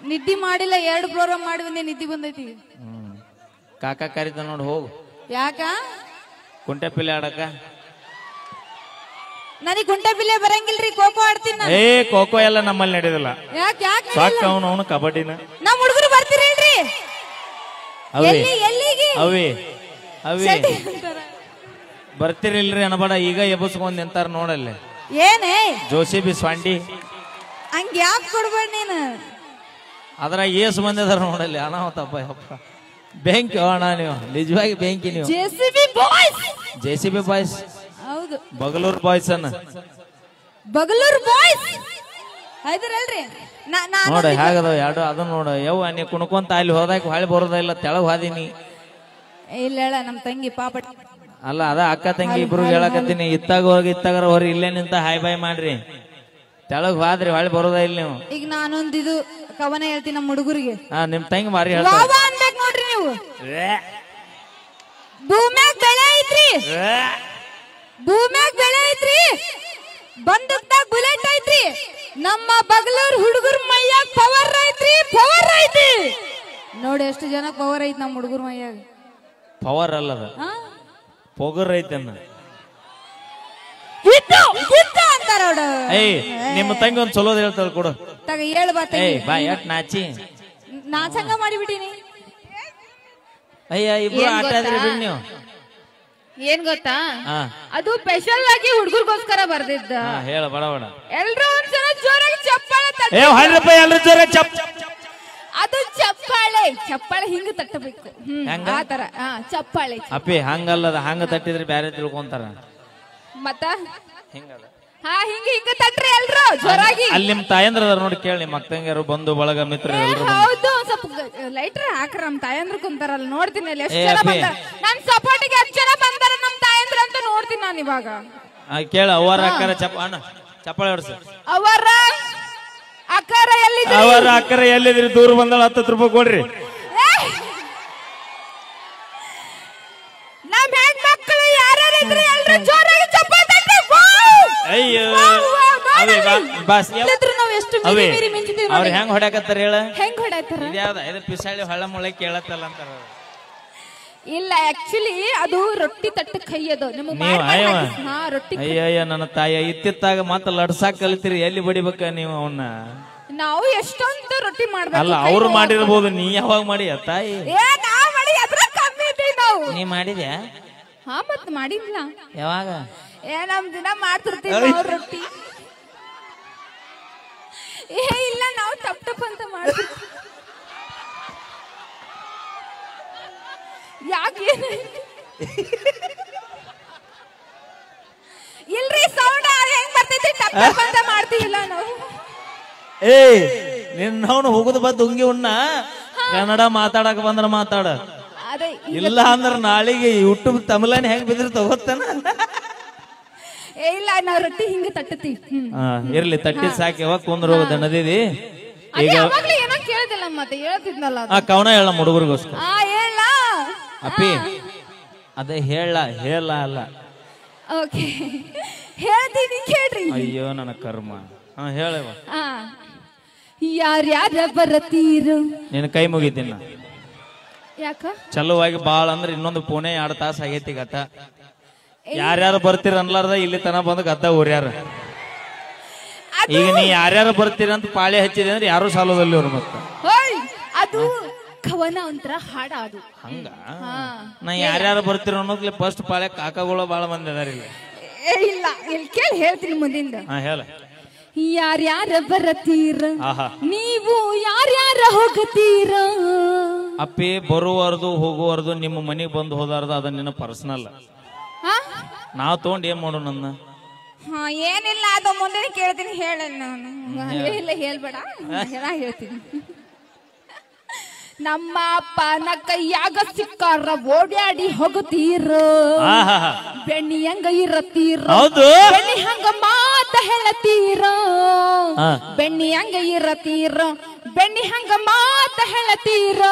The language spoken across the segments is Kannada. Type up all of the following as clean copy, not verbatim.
ನಿದ್ದಿ ಮಾಡಿಲ್ಲ 2 ಪ್ರೋಗ್ರಾಮ್ ಮಾಡಿ ಬಂದೆ ನಿದ್ದಿ ಬಂದೈತಿ ಕಾಕ ಕರಿತ ನೋಡು ಹೋಗು ಯಾಕ ಕುಂಟೆ ಪಿಲ್ಲೆ ಆಡಕ ನನಗೆ ಕುಂಟೆ ಬಿಲ್ಲೆ ಬರಂಗಿಲ್ರಿ ಖೋಖೋ ಆಡ್ತೀನಿ ಏ ಖೋಖೋ ಎಲ್ಲ ನಮ್ಮಲ್ಲಿ ನಡೆಯೋದಿಲ್ಲ ಯಾಕೆ ಯಾಕೆ ಸಾಕ ಅವನು ಕಬಡ್ಡಿನ ನಮ್ಮ ಹುಡುಗರು ಬರ್ತೀರೇನ್ರಿ ಅವೇ ಎಲ್ಲಿಗೆ ಅವೇ ಅವೇ ಬರ್ತಿರಿಲ್ರಿ ಅನಬೇಡ ಈಗ ಎಬ್ಬಸ್ಕೊಂಡ್ ನಿಂತಾರ ನೋಡಲ್ಲಿ ಏನೇ ಜೋಸಿಬಿ ಸ್ವಾಂಡಿ ಹಂಗ ಯಾಕೆ ಕೊಡ್ಬೇಡ ನೀನು ಅದ್ರ ಏಸು ಬಂದಿದಾರ ನೋಡಲ್ಲಿ ಅನಾಹುತಪ್ಪ ಯಪ್ಪ ಬೆಂಕಿ ಅಣ್ಣ ನೀವು ನಿಜವಾಗಿ ಬೆಂಕಿ ನೀವು ಜೆಸಿಬಿ ಬಾಯ್ಸ್ ಹೌದು ಬಗಲೂರ್ ಬಾಯ್ಸ್ ಅನ್ನ ಬಗಲೂರ್ ಬಾಯ್ಸ್ ಹೈದರಲ್ರಿ ನೋಡ ಹೇಗದವ ಎರಡು ಅದನ್ನ ನೋಡ ಯವ್ವ ನೀ ಕುಣ್ಕೊಂತ ಅಲ್ಲಿ ಹೋದಾಕ ಹೊಳಿ ಬರೋದಿಲ್ಲ ತೆಳಗ್ ಹಾದಿನಿ ಇಲ್ಲ ಹೇಳ ನಮ್ ತಂಗಿ ಪಾಪ ಅಲ್ಲ ಅದ ಅಕ್ಕ ತಂಗಿ ಇಬ್ರು ಹೇಳಕತ್ತೀನಿ ಇತ್ತಾಗ ಹೋಗಿ ಇತ್ತಾಗರ ಹೊರ ಇಲ್ಲೇ ನಿಂತ ಹಾಯ್ ಬಾಯ್ ಮಾಡ್ರಿ ತೆಳಗ್ ಹೋದ್ರಿ ಹೊಳಿ ಬರೋದ ಇಲ್ಲ ನೀವು ಈಗ ನಾನೊಂದ್ ಇದು ಕವನ ಹೇಳ್ತೀನಿ ನಮ್ಮ ಹುಡುಗರಿಗೆ ನಿಮ್ ತಂಗಿ ಮಾರಿ ಹೇಳ್ತಾರೆ ಅನ್ಬೇಕು ನೋಡ್ರಿ ನೀವು ಭೂಮ್ಯಾಗ ಬೆಳೆ ಐತ್ರಿ ಭೂಮ್ಯಾಗ ಬೆಳೆ ಐತ್ರಿ ಬಂದೂಕ್ದಾಗ ಬುಲೆಟ್ ಐತ್ರಿ ನಮ್ಮ ಬಗಲೂರ್ ಹುಡುಗರ ಮೈಯಾಗ ಪವರ್ ಐತ್ರಿ ಪವರ್ ಐತಿ ನೋಡಿ ಎಷ್ಟು ಜನ ಪವರ್ ಐತಿ ನಮ್ಮ ಹುಡುಗರ ಮೈಯಾಗ ಪವರ್ ಅಲ್ಲದ ಪೊಗರ್ ಐತನ್ನ ಅಂತಾರ ಏಯ್ ನಿಮ್ಮ ತಂಗಿ ಒಂದ್ ಚಲೋದ್ ಹೇಳ್ತಾಳ ಕೊಡು ತಗ ಹೇಳು ಬಾ ಏಯ್ ಬಾ ಎಟ್ ನಾಚಿ ನಾಚಂಗ ಮಾಡಿಬಿಟ್ಟಿನಿ ಅಯ್ಯ ಇಬ್ರು ಆಟ ಆದ್ರಿ ಬಿಡ್ ನೀವು ಏನ್ ಗೊತ್ತಾ ಅದು ಸ್ಪೆಷಲ್ ಆಗಿ ಹುಡುಗರ್ಗೋಸ್ಕರ ಬರ್ದಿದ್ದ ಹೇಳ ಬಡ ಬಡ ಎಲ್ರು ಒಂದ್ಸಲ ಜೋರಾಗಿ ಚಪ್ಪಾಳೆ ಅದು ಚಪ್ಪಾಳೆ ಚಪ್ಪಾಳೆ ಹಿಂಗ ತಟ್ಟಬೇಕು ಆತರ ಚಪ್ಪಾಳೆ ಅಪ್ಪಿ ಹಂಗಲ್ಲದ ಹಂಗ ತಟ್ಟಿದ್ರೆ ಬ್ಯಾರೆ ತಿಳ್ಕೊಂತಾರ ಮತ್ತ ಹಿಂಗದ ಹಿಂಗ ತಟ್ರಿ ಎಲ್ರು ಜೋರಾಗಿ ಅಲ್ಲಿ ನಿಮ್ ತಾಯಂದ್ರ ನೋಡಿ ಕೇಳಿ ನಿಮ್ಮ ಅಕ್ಕಂಗಿಯರು ಬಂಧು ಬಳಗ ಮಿತ್ರ ಹೌದು ಸ್ವಲ್ಪ ಲೈಟ್ರ್ ಹಾಕ್ರ ನಮ್ ತಾಯಂದ್ರ ಕುಂತಾರಲ್ಲ ನೋಡ್ತೀನಿ ಅಲ್ಲಿ ಎಷ್ಟು ಜನ ಬಂದಾರ ನನ್ ಸಪೋರ್ಟಿಗೆ ಎಷ್ಟು ಜನ ಬಂದಾರ ನಮ್ ತಾಯಂದ್ರ ಅಂತ ನೋಡ್ತೀನಿ ನಾನು ಇವಾಗ ಕೇಳ ಅವರ ಅಕ್ಕರ ಚಪ್ಪಾಳೆ ಹೊಡ್ಸ ಅವರ ಅಕ್ಕರ ಎಲ್ಲಿದ್ರಿ ಅವರ ಅಕ್ಕರ ಎಲ್ಲಿದ್ರಿ ದೂರ ಬಂದಳ 10 ರೂಪಾಯಿ ಕೊಡ್ರಿ ನಮ್ ಹೆಣ್ಮಕ್ಳು ಯಾರ್ಯಾರು ಇದ್ರಿ ಎಲ್ರು ಜೋರಾಗಿ ಚಪ್ಪಾಳೆ ತಟ್ಟಿ ಅಯ್ಯೋ ಅವ್ರ ಹೆಂಗ್ ಹೊಡ್ಯಾಕತ್ತಾರ ಹೇಳ ಹೆಂಗ್ ಹೊಡ್ಯಾಕತ್ತಾರ ಇದು ಪಿಸಾಳಿ ಹೊಳ್ಳ ಮುಳೆ ಕೇಳತ್ತಲ್ಲ ಅಂತಾರ ಇಲ್ಲ ಆಕ್ಚುಲಿ ಅದು ರೊಟ್ಟಿ ತಟ್ಟ ಕೈ ಅದು ರೊಟ್ಟಿ ಅಯ್ಯಯ್ಯ ನನ್ನ ತಾಯ ಇತ್ತಿತ್ತಾಗ ಮತ್ತ ಲಡ್ಸಾಕ್ ಕಲಿತೀರಿ ಎಲ್ಲಿ ಬಡಿಬೇಕ ನೀವು ಅವನ್ನ ನಾವು ಎಷ್ಟೊಂದು ರೊಟ್ಟಿ ಮಾಡ್ಬೇಕು ಅಲ್ಲ ಅವ್ರು ಮಾಡಿರ್ಬೋದು ನೀ ಯಾವಾಗ ಮಾಡಿ ತಾಯಿ ನೀ ಮಾಡಿದ್ಯಾ ಮತ್ ಮಾಡಿಲ್ಲ ಯಾವಾಗ ನಮ್ ದಿನ ಮಾಡ್ತಿರ್ತೀವಿ ರೊಟ್ಟಿ ಇಲ್ಲ ನಾವು ಟಪ್ ಟಪ್ ಅಂತ ಮಾಡ್ತೀವಿ ಯಾಕೆ ಇಲ್ರಿ ಸೌಂಡ್ ಹೆಂಗ್ ಬರ್ತೈತಿ ಟಪ್ ಟಪ್ ಅಂತ ಮಾಡ್ತೀವಿಲ್ಲ ನಾವು ನಿನ್ನವನು ಹೋಗುದು ಬದ್ ಉಂಗಿ ಉಣ್ಣ ಕನ್ನಡ ಮಾತಾಡಕ್ ಬಂದ್ರ ಮಾತಾಡ ಇಲ್ಲ ಅಂದ್ರ ನಾಳಿಗೆ ಯೂಟ್ಯೂಬ್ ತಮಿಳನ್ ಹೆಂಗ್ ಬಿದ್ರಿ ತಗೋತಾನ ಇಲ್ಲ ನಾವ್ ರೊಟ್ಟಿ ಹಿಂಗ ತಟ್ಟತೀವಿ ಇರ್ಲಿ ತಟ್ಟಿ ಸಾಕಿ ಯಾವಾಗ ಕುಂದ್ರ ಹೋಗೋದ ನದಿದಿ ಈಗ ಏನೋ ಕೇಳ್ದಿಲ್ಲ ಮತ್ತೆ ಹೇಳ್ತಿದ್ನಲ್ಲ ಕವನ ಹೇಳ ಹುಡುಗರಿಗೋಸ್ಕರ ಹೇಳ ಅಪ್ಪಿ ಅದೇ ಹೇಳ ಅಲ್ಲ ಓಕೆ ಹೇಳ್ತೀನಿ ಕೇಳ್ರಿ ಅಯ್ಯೋ ನನ್ನ ಕರ್ಮ ಹೇಳವ ಯಾರ್ಯಾರ ಬರತೀರು ನಿನ್ನ ಕೈ ಮುಗಿತೀನಿ ಯಾಕ ಚಲುವಾಗಿ ಬಾಳ ಅಂದ್ರೆ ಇನ್ನೊಂದು ಪುಣೆ 2 ತಾಸು ಆಗೈತಿ ಗತ ಯಾರ್ಯಾರು ಬರ್ತೀರ ಅನ್ಲಾರ್ದ ಇಲ್ಲಿ ತನ ಬಂದು ಗದ್ದ ಊರ್ಯಾರ ಈಗ ನೀ ಯಾರ್ಯಾರು ಬರ್ತೀರ ಅಂತ ಪಾಳೆ ಹಚ್ಚಿದೆ ಅಂದ್ರೆ ಯಾರು ಸಾಲೋದಲ್ಲಿ ಅವ್ರು ಮತ್ತ ಅದು ಕವನ ಒಂಥರ ಹಾಡ ಅದು ಹಂಗ ನಾ ಯಾರ್ಯಾರು ಬರ್ತೀರ ಅನ್ನೋದ್ಲಿ ಫಸ್ಟ್ ಪಾಳೆ ಕಾಕಗಳು ಬಾಳ ಮಂದಿ ಅದಾರ ಇಲ್ಲಿ ಇಲ್ಲ ಇಲ್ಲಿ ಕೇಳಿ ಹೇಳ್ತೀನಿ ಮುಂದಿಂದ ಹೇಳ ಯಾರ್ಯಾರ ಬರತೀರ ನೀವು ಯಾರ್ಯಾರ ಹೋಗತೀರ ಅಪ್ಪಿ ಬರುವರ್ದು ಹೋಗುವರ್ದು ನಿಮ್ಮ ಮನೆಗೆ ಬಂದು ಹೋದಾರ್ದು ಅದ ನಿನ್ನ ಪರ್ಸನಲ್ ನಾವ್ ತಗೊಂಡ್ ಏನ್ ಮಾಡು ನನ್ನ ಏನಿಲ್ಲ ಅದು ಮುಂದೆ ಕೇಳ್ತೀನಿ ಹೇಳ ನಾನು ಹೇಳ್ಬೇಡ ಹೇಳ್ತೀನಿ ನಮ್ಮ ಅಪ್ಪನ ಕೈಯಾಗ ಸಿಕ್ಕಾರ ಓಡಾಡಿ ಹೋಗುತ್ತೀರ ಬೆಣ್ಣಿ ಹಂಗ ಇರತ್ತೀರ ಬೆಣ್ಣಿ ಹಂಗ ಮಾತ ಹೇಳತೀರ ಬೆಣ್ಣಿ ಹಂಗ ಇರತೀರ ಬೆಣ್ಣಿ ಹಂಗ ಮಾತ ಹೇಳತೀರ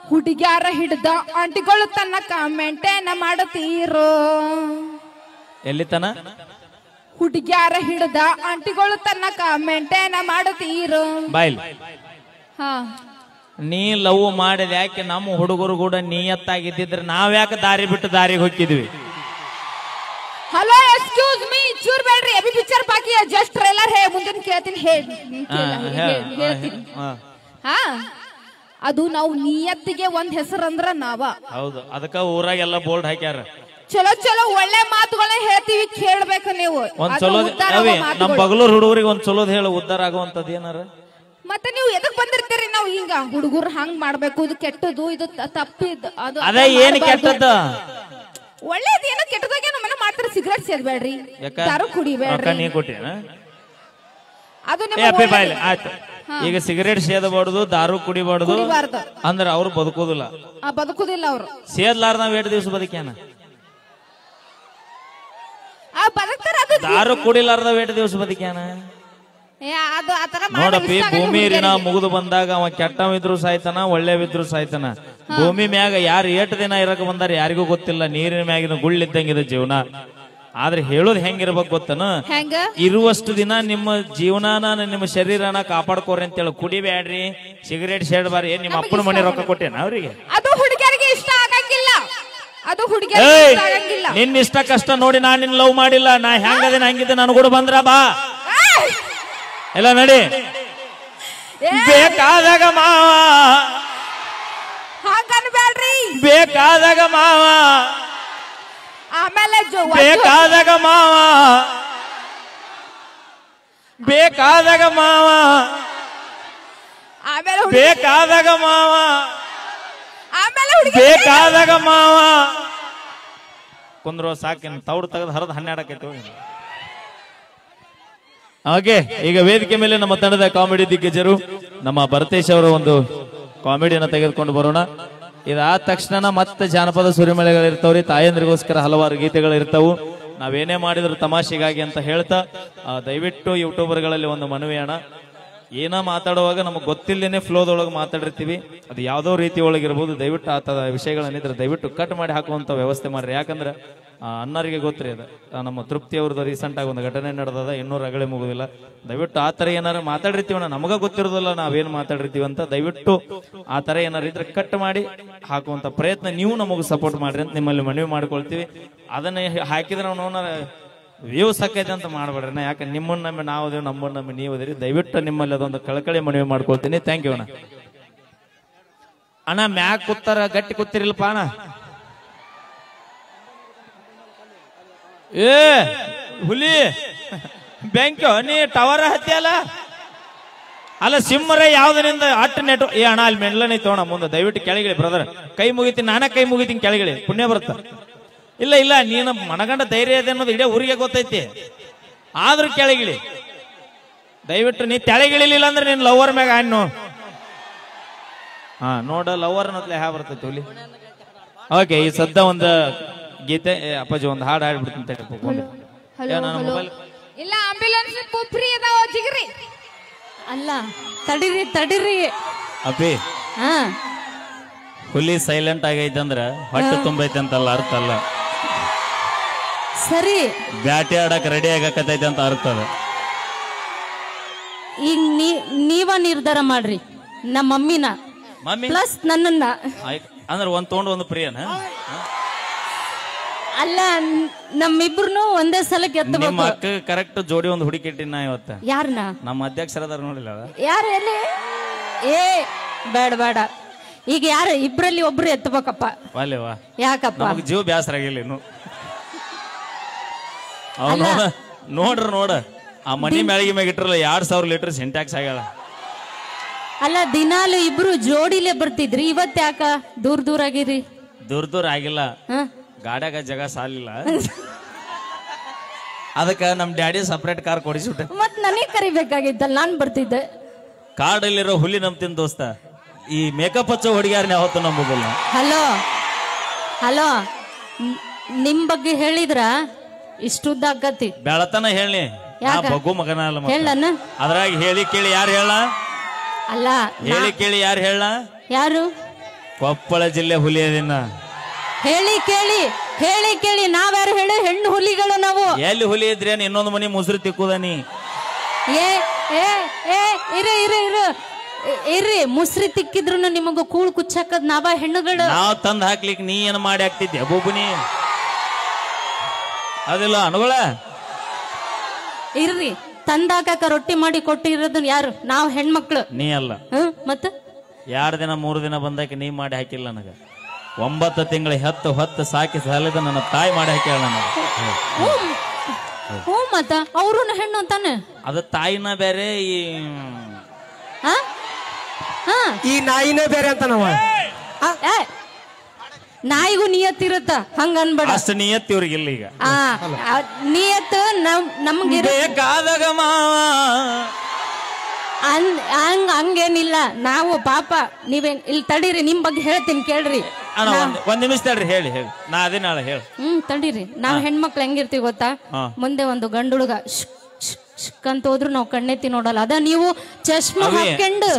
ಹುಡುಗ್ಯಾರ ಹಿಡ್ದ ಆಂಟಿಗಳು ತನಕ ಮೇಂಟೈನ್ ಮಾಡತೀರೋ ಎಲ್ಲಿ ತನ ಹುಡುಗ್ಯಾರ ಹಿಡ್ದ ಆಂಟಿಗಳು ತನಕ ಮೇಂಟೈನ್ ಮಾಡತೀರೋ ಬಾಯ್ಲ್ ಹಾ ನೀ ಲವ್ ಮಾಡಿದ ಯಾಕೆ ನಮ್ಮ ಹುಡುಗರು ಕೂಡ ನಿಯತ್ತಾಗಿದ್ದಿದ್ರೆ ನಾವ್ಯಾಕೆ ದಾರಿ ಬಿಟ್ಟು ದಾರಿಗೆ ಹೋಗಿದ್ವಿ. ಹಲೋ ಎಕ್ಸ್ಕ್ಯೂಸ್ ಮೀ ಚೂರ್ ಬೇಡ್ರಿ ಅಭಿ ಪಿಕ್ಚರ್ ಬಾಕಿ ಜಸ್ಟ್ ಟ್ರೈಲರ್ ಹೇ ಮುಂದಿನ ಕೇಳ್ತೀನಿ ಹೇಳ್ತೀನಿ. ಹಾ ಅದು ನಾವು ನಿಯತ್ತಿಗೆ ಒಂದ್ ಹೆಸರು ಅಂದ್ರ ನಾವ. ಹೌದು, ಅದಕ್ಕ ಊರಾಗೆಲ್ಲ ಬೋರ್ಡ್ ಹಾಕ್ಯಾರ. ಚಲೋ ಚಲೋ ಒಳ್ಳೆ ಮಾತುಗಳನ್ನ ಹೇಳ್ತೀವಿ, ಕೇಳ್ಬೇಕು ನೀವು. ಒಂದ್ ಚಲೋ ನಮ್ ಬಗಲೂರ್ ಹುಡುಗರಿಗೆ ಒಂದ್ ಚಲೋದ್ ಹೇಳ ಉದ್ದಾರ ಆಗುವಂತದ್ ಏನಾರ. ಮತ್ತೆ ನೀವು ಎದಕ್ ಬಂದಿರ್ತೀರಿ? ನಾವು ಹಿಂಗ ಹುಡುಗರು ಹಂಗ್ ಮಾಡ್ಬೇಕು, ಇದು ಕೆಟ್ಟದು, ಇದು ತಪ್ಪಿದ್, ಅದು ಅದೇ ಏನ್ ಕೆಟ್ಟದ ಒಳ್ಳೇದ್ ಏನೋ ಕೆಟ್ಟದಾಗ ನಮ್ಮನ್ನ ಮಾಡ್ತಾರೆ. ಸಿಗರೇಟ್ ಸೇದ್ಬೇಡ್ರಿ, ದಾರು ಕುಡಿಬೇಡ್ರಿ. ನೀ ಕೊಟ್ಟಿನ ಅದು ಆಯ್ತು. ಈಗ ಸಿಗರೇಟ್ ಸೇದಬಾರ್ದು, ದಾರು ಕುಡಿಬಾರ್ದು ಅಂದ್ರೆ ಅವ್ರು ಬದುಕೋದಿಲ್ಲ. ಬದುಕುದಿಲ್ಲ ಅವ್ರು. ಸೇದ್ಲಾರ ನಾವ್ 2 ದಿವಸ ಬದುಕ್ಯಾನ. ದಾರು ಕುಡಿಲಾರ್ದ 2 ದಿವಸ ಬದುಕ್ಯಾನ. ನೋಡಪ್ಪಿ, ಭೂಮಿ ಋಣ ಮುಗಿದು ಬಂದಾಗ ಅವ ಕೆಟ್ಟವಿದ್ರು ಸಾಯ್ತಾನ, ಒಳ್ಳೆವಿದ್ರು ಸಾಯ್ತಾನ. ಭೂಮಿ ಮ್ಯಾಗ ಯಾರು 8 ದಿನ ಇರಕ್ ಬಂದಾರ ಯಾರಿಗೂ ಗೊತ್ತಿಲ್ಲ. ನೀರಿನ ಮ್ಯಾಗಿನ ಗುಳ್ಳಿದ್ದಂಗಿದೆ ಜೀವನ. ಆದ್ರೆ ಹೇಳೋದು ಹೆಂಗಿರ್ಬೇಕು ಗೊತ್ತನ, ಇರುವಷ್ಟು ದಿನ ನಿಮ್ಮ ಜೀವನಾನ ನಿಮ್ಮ ಶರೀರನ ಕಾಪಾಡ್ಕೋರಿ ಅಂತೇಳಿ. ಕುಡಿಬ್ಯಾಡ್ರಿ, ಸಿಗರೇಟ್ ಸೇಡ್ಬಾರಿ. ನಿಮ್ಮ ಅಪ್ಪನ ಮನೆ ರೊಕ್ಕ ಕೊಟ್ಟೇನ ಅವ್ರಿಗೆ? ಅದು ಹುಡುಗಿಯರಿಗೆ ಇಷ್ಟ ಆಗಂಗಿಲ್ಲ. ಅದು ಹುಡುಗಿಯರಿಗೆ ನಿನ್ನ ಇಷ್ಟ ಕಷ್ಟ ನೋಡಿ ನಾನ್ ನಿನ್ ಲವ್ ಮಾಡಿಲ್ಲ. ನಾ ಹೆಂಗದೇನ ಹಂಗಿದ್ದೆ, ನಾನು ಕೂಡ ಬಂದ್ರ ಬಾ ಎಲ್ಲ ನಡಿ. ಬೇಕಾದಾಗ ಮಾವ, ಹಾಗನ್ಬೇಡ್ರಿ. ಬೇಕಾದಾಗ ಮಾವ, ಆಮೇಲೆ ಬೇಕಾದಾಗ ಮಾವ, ಬೇಕಾದಾಗ ಮಾವ, ಆಮೇಲೆ ಬೇಕಾದಾಗ ಮಾವ, ಆಮೇಲೆ ಬೇಕಾದಾಗ ಮಾವ. ಕುಂದ್ರು ಸಾಕಿನ ತೌಡು ತೆಗೆದು ಹರಿದು 12 ಆಕೈತಿ. ಹಾಗೆ ಈಗ ವೇದಿಕೆ ಮೇಲೆ ನಮ್ಮ ತಂಡದ ಕಾಮಿಡಿ ದಿಗ್ಗಜರು ನಮ್ಮ ಭರತೇಶ್ ಅವರ ಒಂದು ಕಾಮಿಡಿಯನ್ನು ತೆಗೆದುಕೊಂಡು ಬರೋಣ. ಇದಾದ ತಕ್ಷಣ ಮತ್ತೆ ಜಾನಪದ ಸುರಿಮಳೆಗಳಿರ್ತಾವ್ರಿ. ತಾಯಂದ್ರಿಗೋಸ್ಕರ ಹಲವಾರು ಗೀತೆಗಳು ಇರ್ತಾವು. ನಾವೇನೇ ಮಾಡಿದ್ರು ತಮಾಷೆಗಾಗಿ ಅಂತ ಹೇಳ್ತಾ ದಯವಿಟ್ಟು ಯೂಟ್ಯೂಬರ್ಗಳಲ್ಲಿ ಒಂದು ಮನವಿ ಅಣ್ಣ, ಏನ ಮಾತಾಡುವಾಗ ನಮಗೆ ಗೊತ್ತಿಲ್ಲದೇನೆ ಫ್ಲೋದೊಳಗೆ ಮಾತಾಡಿರ್ತೀವಿ. ಅದು ಯಾವ್ದೋ ರೀತಿ ಒಳಗಿರ್ಬೋದು. ದಯವಿಟ್ಟು ಆ ತರ ವಿಷಯಗಳನ್ನಿದ್ರೆ ದಯವಿಟ್ಟು ಕಟ್ ಮಾಡಿ ಹಾಕುವಂತ ವ್ಯವಸ್ಥೆ ಮಾಡ್ರಿ. ಯಾಕಂದ್ರೆ ಅಣ್ಣರಿಗೆ ಗೊತ್ತ್ರಿ, ಅದು ನಮ್ಮ ತೃಪ್ತಿ ಅವ್ರದ್ದು ರೀಸೆಂಟ್ ಆಗಿ ಒಂದು ಘಟನೆ ನಡೆದದ, ಇನ್ನೂ ರಗಳೆ ಮುಗುದಿಲ್ಲ. ದಯವಿಟ್ಟು ಆ ತರ ಏನಾರು ಮಾತಾಡಿರ್ತೀವಣ್ಣ, ನಮಗ ಗೊತ್ತಿರೋದಿಲ್ಲ ನಾವೇನ್ ಮಾತಾಡಿರ್ತೀವಿ ಅಂತ. ದಯವಿಟ್ಟು ಆ ತರ ಏನಾರು ಇದ್ರೆ ಕಟ್ ಮಾಡಿ ಹಾಕುವಂತ ಪ್ರಯತ್ನ ನೀವು ನಮಗ್ ಸಪೋರ್ಟ್ ಮಾಡ್ರಿ ಅಂತ ನಿಮ್ಮಲ್ಲಿ ಮನವಿ ಮಾಡ್ಕೊಳ್ತೀವಿ. ಅದನ್ನ ಹಾಕಿದ್ರೆ ನಾವು ವ್ಯೂಸ್ ಸಾಕೈತೆ ಅಂತ ಮಾಡ್ಬೇಡ್ರಿ. ಯಾಕೆ ನಿಮ್ಮನ್ನ ನಮ್ಮಿ ನಾವು ಅದೇವು, ನಮ್ಮನ್ನ ನಮ್ಮಿ ನೀವು ಅದಿರಿ. ದಯವಿಟ್ಟು ನಿಮ್ಮಲ್ಲಿ ಅದೊಂದು ಕಳಕಳಿ ಮನವಿ ಮಾಡ್ಕೊಳ್ತೀನಿ. ಥ್ಯಾಂಕ್ ಯು ಅಣ್ಣ. ಅಣ್ಣ ಮ್ಯಾಕ್ ಕೂತಾರ, ಗಟ್ಟಿ ಕೂತಿರಿಲ್ಪ ಅಣ್ಣ. ಏ ಹುಲಿ ಬ್ಯಾಂಕ್ ನೀ ಟವರ್ ಹತ್ತಿಯಲ್ಲ ಅಲ್ಲ, ಸಿಮ್ಮರ ಯಾವ್ದರಿಂದ ಅಟ್ ನೆಟ್. ಏ ಅಣ್ಣ ಅಲ್ಲಿ ಮೆಂಡ್ಲನೇ ತೋಣ ಮುಂದೆ ದಯವಿಟ್ಟು ಕೆಳಗಿಳಿ ಬ್ರದರ್. ಕೈ ಮುಗಿತೀನಿ, ನಾನೇ ಕೈ ಮುಗಿತೀನಿ, ಕೆಳಗಿಳಿ, ಪುಣ್ಯ ಬರುತ್ತ. ಇಲ್ಲ ಇಲ್ಲ, ನೀನು ಮನಗಂಡ ಧೈರ್ಯ ಇದೆ ಅನ್ನೋದು ಇಡೀ ಊರಿಗೆ ಗೊತ್ತೈತಿ. ಆದ್ರೂ ಕೆಳಗಿಳಿ ದಯವಿಟ್ಟು. ನೀ ತೆಳಗಿಳಿಲಿಲ್ಲ ಅಂದ್ರೆ ನೀನ್ ಲವರ್ ಮ್ಯಾಗ ಅನ್ನು ನೋಡ ಲವರ್ ಅನ್ನೋದ್ಲೆ ಹ್ಯಾ ಬರ್ತೈತಿ ಹುಲಿ. ಓಕೆ, ಈ ಸದ್ದ ಒಂದು ಗೀತೆ ಅಪ್ಪಾಜಿ ಒಂದು ಹಾಡು ಹಾಡ್ಬಿಡ್ತೀನಿ. ಇಲ್ಲ ಆಂಬ್ಯುಲೆನ್ಸ್ ಫ್ರೀ ಅದಾವ ಜಿಗ್ರಿ. ಅಲ್ಲ ತಡಿರಿ ತಡಿರಿ ಅಪ್ಪಿ. ಹುಲಿ ಸೈಲೆಂಟ್ ಆಗೈತೆ ಅಂದ್ರ ಹೊಟ್ಟೆ ತುಂಬೈತೆ ಅಂತಲ್ಲ ಅರ್ಥ ಅಲ್ಲ. ಸರಿ, ಬ್ಯಾಟಿ ಆಡಕ್ ರೆಡಿ ಆಗಕತ್ತೈತೆ ಅಂತ ಅರ್ಥ ಅದ. ಈಗ ನೀವ ನಿರ್ಧಾರ ಮಾಡ್ರಿ. ನಮ್ಮ ಮಮ್ಮಿನ ಪ್ಲಸ್ ನನ್ನನ್ನ ಅಂದ್ರೆ ಒಂದ್ ತೊಗೊಂಡು ಒಂದು ಪ್ರಿಯನ ಅಲ್ಲ, ನಮ್ಮಿಬ್ರು ಒಂದೇ ಸಲಕ್ಕೆ ಎತ್ತಬೇಕು. ನಿಮ್ಮ ಅಕ್ಕ ಕರೆಕ್ಟ್ ಜೋಡಿ ಒಂದು ಹುಡುಕಿಟ್ಟಿನ ಇವತ್ತ. ಯಾರನ್ನ? ನಮ್ಮ ಅಧ್ಯಕ್ಷರದಾರ ನೋಡಿಲ್ಲ. ಯಾರು ಎಲ್ಲಿ? ಏ ಬೇಡ ಬೇಡ, ಈಗ ಯಾರು ಇಬ್ರಲ್ಲಿ ಒಬ್ರು ಎತ್ತಬೇಕಪ್ಪ. ವಾಲೇವಾ, ಯಾಕಪ್ಪ? ನಮಗ್ ಜೀವ ಬ್ಯಾಸರ ಆಗಿಲ್ಲ ಇನ್ನು. ನೋಡ್ರಿ ನೋಡ, ಆ ಮನಿ ಮ್ಯಾಳಿಗೆ ಮ್ಯಾಗ ಇಟ್ರಲ್ಲ 2000 ಲೀಟರ್ ಸಿಂಟ್ಯಾಕ್ಸ್ ಆಗ್ಯಾಳ. ಅಲ್ಲ, ದಿನಾಲು ಇಬ್ರು ಜೋಡಿಲೆ ಬರ್ತಿದ್ರಿ, ಇವತ್ ಯಾಕ ದೂರ ದೂರ ಆಗಿರಿ? ದೂರ ಆಗಿಲ್ಲ, ಗಾಡ್ಯಾಗ ಜಗ ಸಾಲಿಲ್ಲ. ಅದಕ್ಕ ನಮ್ ಡ್ಯಾಡಿ ಸಪರೇಟ್ ಕಾರ್ ಕೊಡಿಸ್ಬಿಟ್ಟೆ. ಮತ್ ನನಗೆ ಕರಿಬೇಕಾಗಿದ್ದಲ್ಲ, ನಾನ್ ಬರ್ತಿದ್ದೆ. ಕಾಡಲ್ಲಿರೋ ಹುಲಿ ನಂಬ್ತೀನಿ ದೋಸ್ತ, ಈ ಮೇಕಪ್ ಹಚ್ಚೋ ಹುಡುಗಿಯಾರನ್ನ ಯಾವತ್ತು ನಂಬುದಿಲ್ಲ. ಹಲೋ ಹಲೋ, ನಿಮ್ ಬಗ್ಗೆ ಹೇಳಿದ್ರ ಇಷ್ಟುದ್ದ ಆಗತಿ. ಬೆಳತನ ಹೇಳಿ, ಬಗ್ಗು ಮಗನ ಅಲ್ಲ. ಹೇಳನ ಅದ್ರಾಗ ಹೇಳಿ ಕೇಳಿ ಯಾರು ಹೇಳ? ಅಲ್ಲ, ಹೇಳಿ ಕೇಳಿ ಯಾರು ಹೇಳ? ಯಾರು? ಕೊಪ್ಪಳ ಜಿಲ್ಲೆ ಹುಲಿ ಅದಿನ. ಹೇಳಿ ಕೇಳಿ ನಾವ್ಯಾರು ಹೇಳಿ? ಹೆಣ್ಣು ಹುಲಿಗಳು ನಾವು. ಎಲ್ಲಿ ಹುಲಿ ಇದ್ರೇನು ಇನ್ನೊಂದು ಮನಿ ಮುಸುರು ತಿಕ್ಕುದನಿ. ಏ ಏ ಏ ಇರು ಇರು ಇರು, ಇರ್ರಿ ಮುಸ್ರಿ ತಿಕ್ಕಿದ್ರು ನಿಮಗ ಕೂಳ್ ಕುಚ್ಚಾಕದ್ ನಾವ ಹೆಣ್ಣುಗಳು ನಾವ್ ತಂದ್ ಹಾಕ್ಲಿಕ್ ನೀ ಏನ್ ಮಾಡಿ ಹಾಕ್ತಿದ್ದೆ ಬೂಬುನಿ ಅದಿಲ್ಲ ಅನುಗಳ ಇರ್ರಿ ತಂದಾಕಾಕ ರೊಟ್ಟಿ ಮಾಡಿ ಕೊಟ್ಟಿರೋದು ಯಾರು ನಾವ್ ಹೆಣ್ಮಕ್ಳು ನೀ ಅಲ್ಲ ಮತ್ತ 2 ದಿನ 3 ದಿನ ಬಂದಾಕ ನೀ ಮಾಡಿ ಹಾಕಿಲ್ಲ ನನಗ 9 ತಿಂಗಳ ಹೊತ್ತು ಸಾಕಿ ಸಾಲಿದ ನನ್ನ ತಾಯಿ ಮಾಡಿ ಹಾಕ್ಯಾಳ ನನಗ ಹ್ಞೂ ಮತ್ತ ಅವ್ರೂ ಹೆಣ್ಣು ಅಂತಾನೆ ಅದ ತಾಯಿನ ಬೇರೆ ಈ ನಾಯಿನೇ ಬೇರೆ ಅಂತ ನಾವ ನಾಯಿಗೂ ನಿಯತ್ತಿರುತ್ತ ಹಂಗ ಅನ್ಬೇಡ ಅಷ್ಟು ನಿಯತ್ತು ಇವ್ರಿಗಿಲ್ಲ ಈಗ ನಿಯತ್ತು ನಮ್ಗೆ ಬೇಕಾದಾಗ ಮಾವ ಹಂಗೇನಿಲ್ಲ ನಾವು ಪಾಪ ನೀವೇನ್ ಇಲ್ಲಿ ತಡೀರಿ ನಿಮ್ ಬಗ್ಗೆ ಹೇಳ್ತೀನಿ ಕೇಳ್ರಿ ಒಂದ್ ನಿಮಿಷ ತಡ್ರಿ ಹೇಳಿ ನಾ ಅದೇ ನಾಳೆ ಹೇಳಿ ತಡೀರಿ ನಾವ್ ಹೆಣ್ಮಕ್ಳು ಹೆಂಗಿರ್ತೀವಿ ಗೊತ್ತಾ ಮುಂದೆ ಒಂದು ಗಂಡುಡುಗ ಅಂತ ಹೋದ್ರು ನಾವ್ ಕಣ್ಣೆತ್ತಿ ನೋಡಲ್ಲ ಅದ ನೀವು ಚಶ್ಮಾ ಹಾಕೊಂಡು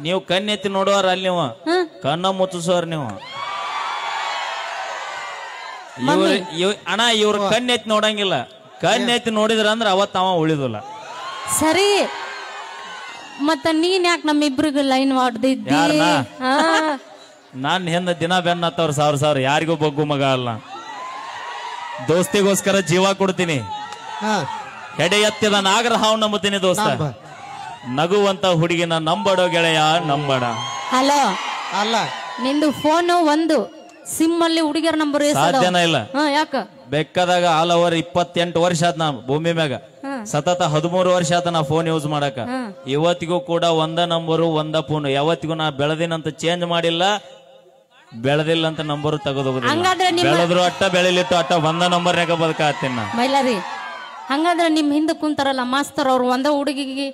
ನೀವು ಕಣ್ಣೆತ್ತಿ ನೋಡುವಾರ ಅಲ್ಲಿ ನೀವು ಕಣ್ಣ ಮುಚ್ಚಿಸೋರ್ ನೀವು ಅಣ್ಣ ಇವ್ರ ಕಣ್ಣೆತ್ತಿ ನೋಡಂಗಿಲ್ಲ ಕಣ್ಣೆತ್ತಿ ನೋಡಿದ್ರ ಅಂದ್ರ ಅವತ್ತ ಅವ ಉಳಿದಿಲ್ಲ ಸರಿ ಮತ್ತ ನೀನ್ ಯಾಕೆ ನಮ್ಮಿಬ್ರಿಗೂ ಲೈನ್ ಮಾಡ್ದಿದ್ದಿ ನಾನ್ ಹಿಂದ ದಿನ ಬೆನ್ನತ್ತವ್ರ ಸಾವಿರ ಯಾರಿಗೂ ಬಗ್ಗು ಮಗ ಅಲ್ಲ ದೋಸ್ತಿಗೋಸ್ಕರ ಜೀವ ಕೊಡ್ತೀನಿ ಹೆಡೆ ಎತ್ತಿದ ನಾಗರ ಹಾವು ನಂಬುತ್ತೀನಿ ದೋಸ್ತ ನಗುವಂತ ಹುಡುಗಿನ ನಂಬಡೋ ಗೆಳೆಯ ನಂಬಡ ಹಲೋ ಅಲ್ಲ ನಿಂದು ಫೋನ್ ಒಂದು ಸಿಮ್ ಅಲ್ಲಿ ಹುಡುಗಿಯರ ನಂಬರ್ ಸಾಧ್ಯನ ಇಲ್ಲ ಯಾಕ ಬೇಕಾದಾಗ ಆಲ್ ಓವರ್ 28 ವರ್ಷ ಆತ್ ನಾ ಭೂಮಿ ಮ್ಯಾಗ ಸತತ 13 ವರ್ಷ ಆತ ನಾ ಫೋನ್ ಯೂಸ್ ಮಾಡಕ ಇವತ್ತಿಗೂ ಕೂಡ ಒಂದ ನಂಬರು ಒಂದ ಫೋನ್ ಯಾವತ್ತಿಗೂ ನಾ ಬೆಳೆದಿನಂತ ಚೇಂಜ್ ಮಾಡಿಲ್ಲ ಬೆಳೆದಿಲ್ಲ ಅಂತ ನಂಬರ್ ತೆಗೆದೋಗುದಿಲ್ಲ ಬೆಳೆದ್ರು ಅಟ್ಟ ಬೆಳಿಲಿಟ್ಟು ಅಟ್ಟ ಒಂದ ನಂಬರ್ನಾಗ ಬದುಕಾತೀನಿ ನಾ ಮೈಲಾರಿ ಹಂಗಾದ್ರೆ ನಿಮ್ ಹಿಂದೆ ಕುಂತಾರಲ್ಲ ಮಾಸ್ತರ್ ಅವ್ರು ಒಂದ ಹುಡುಗಿಗೆ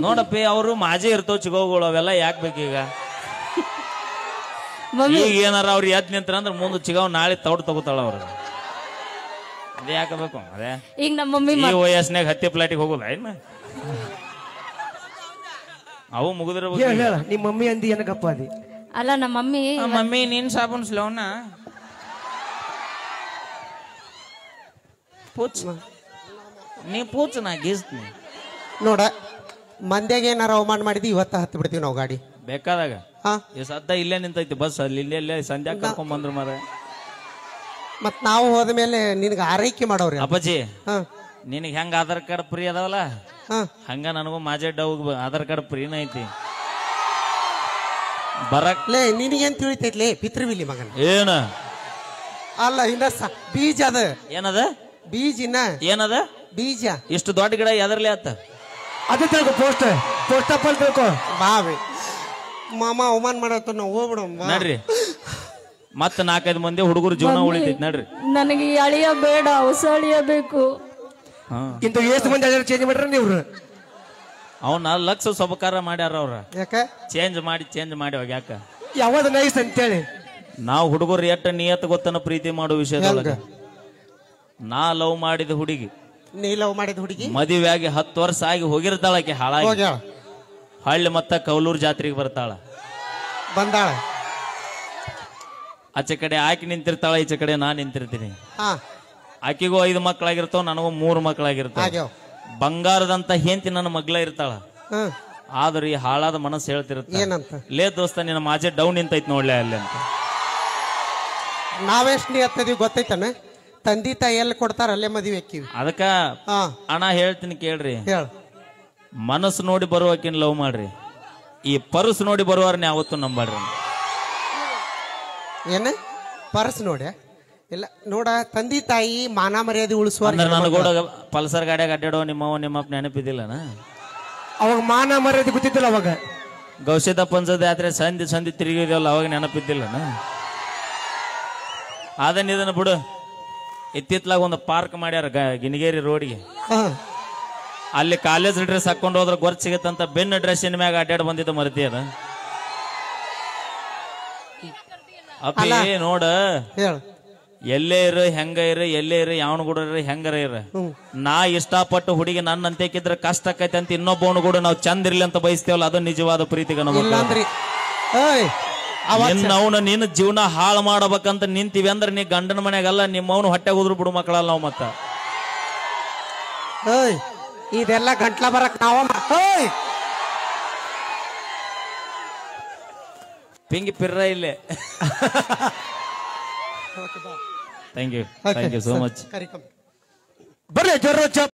ನೋಡಪ್ಪಿ ಅವರು ಮಾಜಿ ಇರ್ತಾವ ಚಿಗೋಗಳು ಅವೆಲ್ಲ ಯಾಕೆ ಬೇಕೀಗ ಈಗ ಏನಾರ ಅವ್ರು ಎದ್ ನಿಂತ್ರ ಅಂದ್ರೆ ಮುಂದೆ ಚಿಗಾವ್ ನಾಳೆ ತೌಡ್ ತಗೋತಾಳ ಅವ್ರ ಅದೇ ಯಾಕಬೇಕು ಅದೇ ಈಗ ನಮ್ಮ ಮಮ್ಮಿ ಈ ವಯಸ್ಸಿನಾಗ ಹತ್ತಿ ಪ್ಲಾಟಿಗೆ ಹೋಗುದ ಇನ್ನ ಅವು ಮುಗಿದ್ರ ನಿಮ್ಮ ಮಮ್ಮಿ ಅಂದಿ ಏನಕ್ಕಪ್ಪ ಅದಿ ಅಲ್ಲ ನಮ್ಮ ಮಮ್ಮಿ ನೀನ್ ಸಾಬೂನ್ ಸ್ಲೋನ ಪೂಚ್ ನೀ ಪೂಚ್ ನಾ ಗೀಸ್ತೀನಿ ನೋಡ ಮಂದ್ಯಾಗ ಏನಾರ ಅವಮಾನ ಮಾಡಿದ್ವಿ ಇವತ್ತ ಹತ್ತು ಬಿಡ್ತೀವಿ ನಾವು ಗಾಡಿ ಬೇಕಾದಾಗ ಈ ಸದ್ದ ಇಲ್ಲೇ ನಿಂತೈತಿ ಬಸ್ ಅಲ್ಲಿ ಇಲ್ಲೇ ಸಂಧ್ಯಾ ಕರ್ಕೊಂಡ್ ಬಂದ್ರು ಮಾರ ಮತ್ ನಾವು ಹೋದ್ಮೇಲೆ ನಿನ್ಗ ಆರೈಕೆ ಮಾಡೋರಿ ಅಪ್ಪಾಜಿ ನಿನಗ್ ಹೆಂಗ ಆಧಾರ್ ಕಾರ್ಡ್ ಫ್ರೀ ಅದಾವಲ್ಲ ಹಂಗ ನನಗೂ ಮಾಜೆ ಡೌಗ್ ಆಧಾರ್ ಕಾರ್ಡ್ ಫ್ರೀನ ಐತಿ ಬರಕ್ಲೇ ನಿನಗೇನ್ ತಿಳಿತೈತ್ಲೇ ಪಿತೃವಿಲಿ ಮಗನ್ ಏನ ಅಲ್ಲ ಇನ್ನ ಬೀಜ ಅದ ಏನದ ಬೀಜ ಇನ್ನ ಏನದ ಬೀಜ ಇಷ್ಟು ದೊಡ್ಡ ಗಿಡ ಎದರ್ಲಿ ಆತ ಅದೇ ತಿಳ್ಕೊ ಪೋಸ್ಟ್ ಅಪ್ ಅಲ್ಲಿ ತಿಳ್ಕೊ ಬಾವಿ ಮಾಮ ಅವಮಾನ ಮಾಡತ್ತ ನಾವು ಹೋಗ್ಬಿಡ ನಡ್ರಿ ಮತ್ತ 4-5 ಮಂದಿ ಹುಡುಗರು ಜೀವನ ಉಳಿತೈತಿ ನಡ್ರಿ ನನಗೆ ಅಳಿಯ ಬೇಡ ಹೊಸ ಅಳಿಯ ಬೇಕು ಇಂತ ಎಷ್ಟು ಮಂದಿ ಚೇಂಜ್ ಮಾಡ್ರ ನೀವ್ರು ಅವನ ಲಕ್ಷ ಸಬಕಾರ ಮಾಡ್ಯಾರ ಅವ್ರ ಯಾಕ ಚೇಂಜ್ ಮಾಡಿ ಹೋಗ ಯಾಕ ಯಾವ್ದು ನೈಸ್ ಅಂತೇಳಿ ನಾವು ಹುಡುಗರು ಎಟ್ಟ ನಿಯತ್ ಗೊತ್ತನ ಪ್ರೀತಿ ಮಾಡೋ ವಿಷಯದೊಳಗ ನಾ ಲವ್ ಮಾಡಿದ ಹುಡುಗಿ ನೀ ಲವ್ ಮಾಡಿದ ಹುಡುಗಿ ಮದುವೆಯಾಗಿ 10 ವರ್ಷ ಆಗಿ ಹೋಗಿರ್ತಾಳಕ್ಕೆ ಹಾಳಾಗಿ ಹಳ್ಳಿ ಮತ್ತ ಕೌಲೂರ್ ಜಾತ್ರೆಗೆ ಬರ್ತಾಳ ಬಂದಾಳ ಆಚೆ ಕಡೆ ಆಕಿ ನಿಂತಿರ್ತಾಳ ಈಚೆ ಕಡೆ ನಾ ನಿಂತಿರ್ತೀನಿ ಆಕಿಗೂ 5 ಮಕ್ಕಳಾಗಿರ್ತಾವ ನನಗೂ 3 ಮಕ್ಕಳಾಗಿರ್ತಾವ ಬಂಗಾರದಂತ ಹೆಂಡತಿ ನನ್ನ ಮಗ್ಲ ಇರ್ತಾಳ ಆದ್ರೆ ಈ ಹಾಳಾದ ಮನಸ್ಸು ಹೇಳ್ತಿರ್ತ ಏನಂತ ಲೇ ದೋಸ್ತ ನಿನ್ನ ಮಾಜೆ ಡೌನ್ ನಿಂತೈತ್ ನೋಡ್ಲೆ ಅಲ್ಲಿ ಅಂತ ನಾವೆಷ್ಟು ನೀ ಗೊತ್ತೈತಾನ ತಂದಿ ತಾಯಿ ಎಲ್ಲಿ ಕೊಡ್ತಾರ ಅಲ್ಲೇ ಮದುವೆ ಹಾಕಿವಿ ಅದಕ್ಕ ಅಣ್ಣ ಹೇಳ್ತೀನಿ ಕೇಳ್ರಿ ಹೇಳ ಮನಸ್ಸು ನೋಡಿ ಬರುವಕಿನ್ ಲವ್ ಮಾಡ್ರಿ ಈ ಪರ್ಸ್ ನೋಡಿ ಬರುವಾರನ್ನ ಯಾವತ್ತೂ ನಂಬಾಡ್ರಿ ಏನ ಪರ್ಸ್ ನೋಡ ಇಲ್ಲ ನೋಡ ತಂದಿ ತಾಯಿ ಮಾನ ಮರ್ಯಾದೆ ಉಳಿಸುವ ನಾನು ಕೂಡ ಪಲ್ಸರ್ ಗಾಡಿಯಾಗ ಅಡ್ಡಾಡೋ ನಿಮ್ಮವ ನಿಮ್ಮಪ್ಪ ನೆನಪಿದ್ದಿಲ್ಲನ ಅವಾಗ ಮಾನ ಮರ್ಯಾದೆ ಗೊತ್ತಿದ್ದಿಲ್ಲ ಅವಾಗ ಗೌಶಿದ ಪಂಚದ ಯಾತ್ರೆ ಸಂಧಿ ತಿರುಗಿದಲ್ಲ ಅವಾಗ ನೆನಪಿದ್ದಿಲ್ಲನ ಅದನ್ನ ಇದನ್ನ ಬಿಡು ಇತ್ತಿತ್ಲಾಗ ಒಂದು ಪಾರ್ಕ್ ಮಾಡ್ಯಾರ ಗಿನಿಗೇರಿ ರೋಡ್ಗೆ ಅಲ್ಲಿ ಕಾಲೇಜ್ ಡ್ರೆಸ್ ಹಾಕೊಂಡು ಹೋದ್ರ ಗೊರ್ಚ್ ಸಿಗತ್ತಂತ ಬೆನ್ನ ಡ್ರೆಸ್ಸಿನ ಮ್ಯಾಗ ಅಡ್ಡಾಡ್ ಬಂದಿದ್ದ ಮರತಿ ಅದ ಅಪ್ಪಿ ನೋಡ ಎಲ್ಲೇ ಇರು ಹೆಂಗ ಇರು ಎಲ್ಲೇ ಇರು ಯಾವನ್ ಕೂಡ ಇರು ಹೆಂಗರ ಇರ ನಾ ಇಷ್ಟಪಟ್ಟು ಹುಡುಗಿ ನನ್ನ ಅಂತ್ಯಕ್ಕಿದ್ರ ಕಷ್ಟ ಆಕೈತೆ ಅಂತ ಇನ್ನೊಬ್ಬವನು ಕೂಡ ನಾವು ಚಂದ ಇರ್ಲಿ ಅಂತ ಬಯಸ್ತೇವಲ್ಲ ಅದು ನಿಜವಾದ ಪ್ರೀತಿಗೆ ಅವನ ನೀನು ಜೀವನ ಹಾಳು ಮಾಡಬೇಕಂತ ನಿಂತೀವಿ ಅಂದ್ರೆ ನೀ ಗಂಡನ ಮನೆಗಲ್ಲ ನಿಮ್ಮವನು ಹೊಟ್ಟೆ ಉದ್ರು ಬಿಡು ಮಕ್ಕಳಲ್ಲ ನಾವು ಮತ್ತ ಇದೆಲ್ಲ ಗಂಟ್ಲ ಬರಕ್ ನಾವ ಪಿಂಗಿ ಪಿರ್ರ ಇಲ್ಲೇ ಥ್ಯಾಂಕ್ ಯು ಸೋ ಮಚ್ ಬರ್ರಿ ಜೋರ